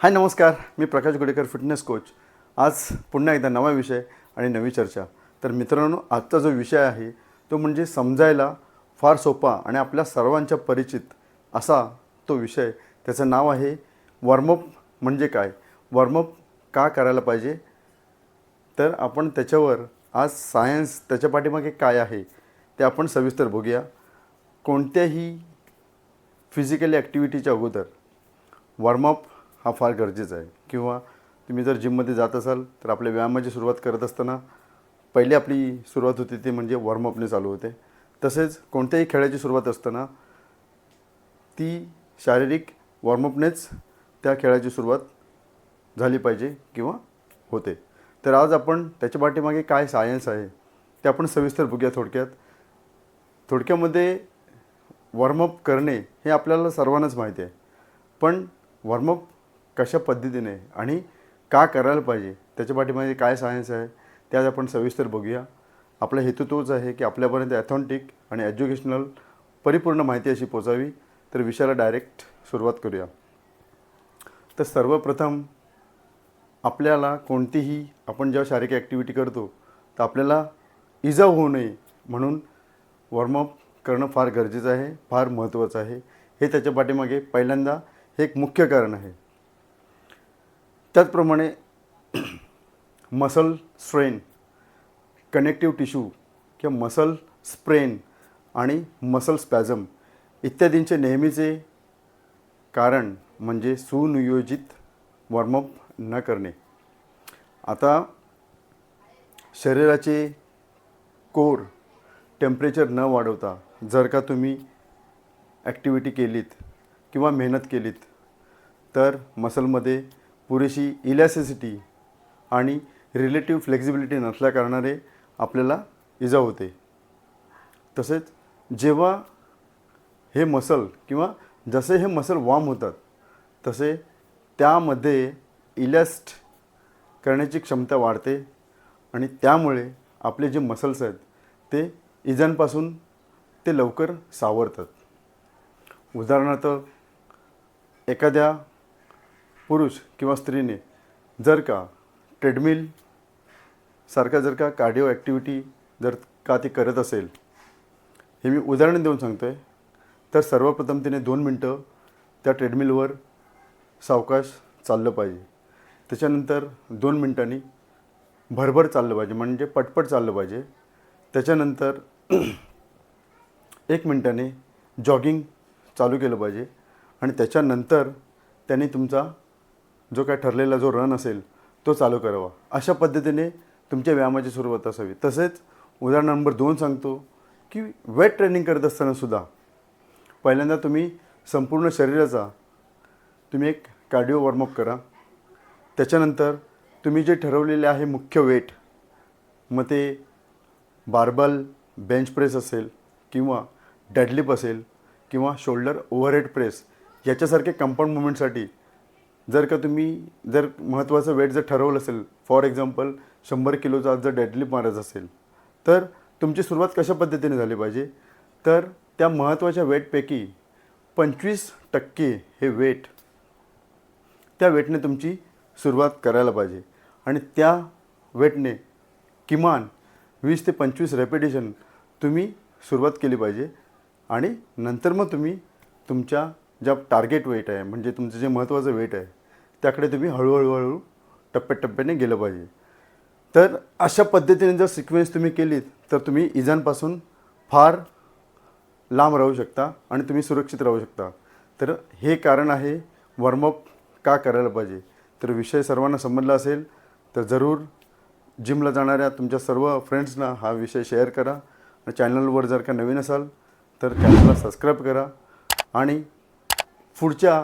हाय नमस्कार, मी प्रकाश Gudekar, fitness coach. आज पुन्हा एकदा नवा विषय आणि नवी चर्चा. तर मित्रांनो, आजचा जो विषय आहे तो म्हणजे समजायला फार सोपा आणि आपल्या सर्वांच्या परिचित असा तो विषय. त्याचं नाव आहे वॉर्मअप म्हणजे काय, वॉर्मअप का करायला पाहिजे. तर आपण त्याच्यावर आज सायन्स त्याच्या पाठीमागे काय आहे ते आपण सविस्तर बघूया. कोणत्याही फिजिकल ॲक्टिव्हिटीच्या अगोदर वॉर्मअप हा फार गरजेचा आहे. किंवा तुम्ही जर जिममध्ये जात असाल तर आपल्या व्यायामाची सुरुवात करत असताना पहिली आपली सुरुवात होती ते म्हणजे वॉर्मअपने चालू होते. तसेच कोणत्याही खेळाची सुरुवात असताना ती शारीरिक वॉर्मअपनेच त्या खेळाची सुरुवात झाली पाहिजे किंवा होते. तर आज आपण त्याच्या पाठीमागे काय सायन्स आहे ते आपण सविस्तर बघूया. थोडक्यामध्ये वॉर्मअप करणे हे आपल्याला सर्वांनाच माहिती आहे, पण वॉर्मअप कशा पद्धतीने आणि का करायला पाहिजे त्याच्या पाठीमागे काय सायन्स आहे ते आज आपण सविस्तर बघूया. आपला हेतू तोच आहे की आपल्यापर्यंत ॲथॉन्टिक आणि एज्युकेशनल परिपूर्ण माहिती अशी पोचावी. तर विषयाला डायरेक्ट सुरुवात करूया. तर सर्वप्रथम आपल्याला कोणतीही आपण जेव्हा शारीरिक ॲक्टिव्हिटी करतो तर आपल्याला इजा होऊ नये म्हणून वॉर्मअप करणं फार गरजेचं आहे, फार महत्त्वाचं आहे. हे त्याच्या पाठीमागे पहिल्यांदा हे एक मुख्य कारण आहे. त्याचप्रमाणे मसल स्ट्रेन, कनेक्टिव्ह टिश्यू किंवा मसल स्प्रेन आणि मसल स्पॅझम इत्यादींचे नेहमीचे कारण म्हणजे सुनियोजित वॉर्मअप न करणे. आता शरीराचे कोर टेम्परेचर न वाढवता जर का तुम्ही ॲक्टिव्हिटी केलीत किंवा मेहनत केलीत तर मसलमध्ये पुरेशी इलॅस्टिसिटी आणि रिलेटिव्ह फ्लेक्झिबिलिटी नसल्याकारणाने आपल्याला इजा होते. तसेच जेव्हा हे मसल किंवा जसे हे मसल वॉर्म होतात तसे त्यामध्ये इलॅस्ट करण्याची क्षमता वाढते आणि त्यामुळे आपले जे मसल्स आहेत ते इजांपासून ते लवकर सावरतात. उदाहरणार्थ एखाद्या पुरुष किंवा स्त्रीने जर का ट्रेडमिल सारखा जर का कार्डिओ ॲक्टिव्हिटी जर का ती करत असेल, हे मी उदाहरण देऊन सांगतो आहे. तर सर्वप्रथम तिने 2 मिनटं त्या ट्रेडमिलवर सावकाश चाललं पाहिजे. त्याच्यानंतर 2 मिनटांनी भरभर चाललं पाहिजे, म्हणजे पटपट चाललं पाहिजे. त्याच्यानंतर 1 मिनटाने जॉगिंग चालू केलं पाहिजे आणि त्याच्यानंतर त्यांनी तुमचा जो काय ठरलेला जो रन असेल तो चालू करावा. अशा पद्धतीने तुमच्या व्यायामाची सुरुवात असावी. तसेच उदाहरण नंबर 2 सांगतो की वेट ट्रेनिंग करत असतानासुद्धा पहिल्यांदा तुम्ही संपूर्ण शरीराचा तुम्ही एक कार्डिओ वॉर्मअप करा. त्याच्यानंतर तुम्ही जे ठरवलेले आहे मुख्य वेट, मग ते बार्बल बेंच प्रेस असेल किंवा डेडलिफ्ट असेल किंवा शोल्डर ओव्हरहेड प्रेस याच्यासारखे कंपाऊंड मुवमेंटसाठी जर का तुम्ही जर महत्त्वाचं वेट जर ठरवलं असेल, फॉर एक्झाम्पल 100 किलोचा जर डेडलिफ्ट मारायचं असेल तर तुमची सुरुवात कशा पद्धतीने झाली पाहिजे. तर त्या महत्त्वाच्या वेटपैकी 25% हे वेट त्या वेटने तुमची सुरुवात करायला पाहिजे आणि त्या वेटने किमान 20 ते 25 रेपिटेशन तुम्ही सुरुवात केली पाहिजे. आणि नंतर मग तुम्ही तुमच्या ज्या टार्गेट वेट आहे म्हणजे तुमचं जे महत्त्वाचं वेट आहे त्याकडे तुम्ही हळूहळू टप्प्याटप्प्याने गेलं पाहिजे. तर अशा पद्धतीने जर सिक्वेन्स तुम्ही केलीत तर तुम्ही इजांपासून फार लांब राहू शकता आणि तुम्ही सुरक्षित राहू शकता. तर हे कारण आहे वॉर्मअप का करायला पाहिजे. तर विषय सर्वांना समजला असेल तर जरूर जिमला जाणाऱ्या तुमच्या सर्व फ्रेंड्सना हा विषय शेअर करा. आणि चॅनलवर जर का नवीन असाल तर चॅनलला सबस्क्राईब करा. आणि पुढच्या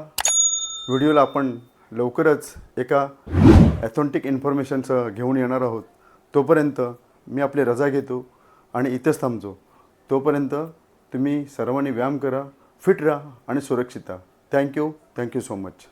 व्हिडिओला आपण लवकरच एका ॲथॉन्टिक इन्फॉर्मेशनचं घेऊन येणार आहोत. तोपर्यंत मी आपली रजा घेतो आणि इथेच थांबतो. तोपर्यंत तुम्ही सर्वांनी व्यायाम करा, फिट राहा आणि सुरक्षित राहा. Thank you so much.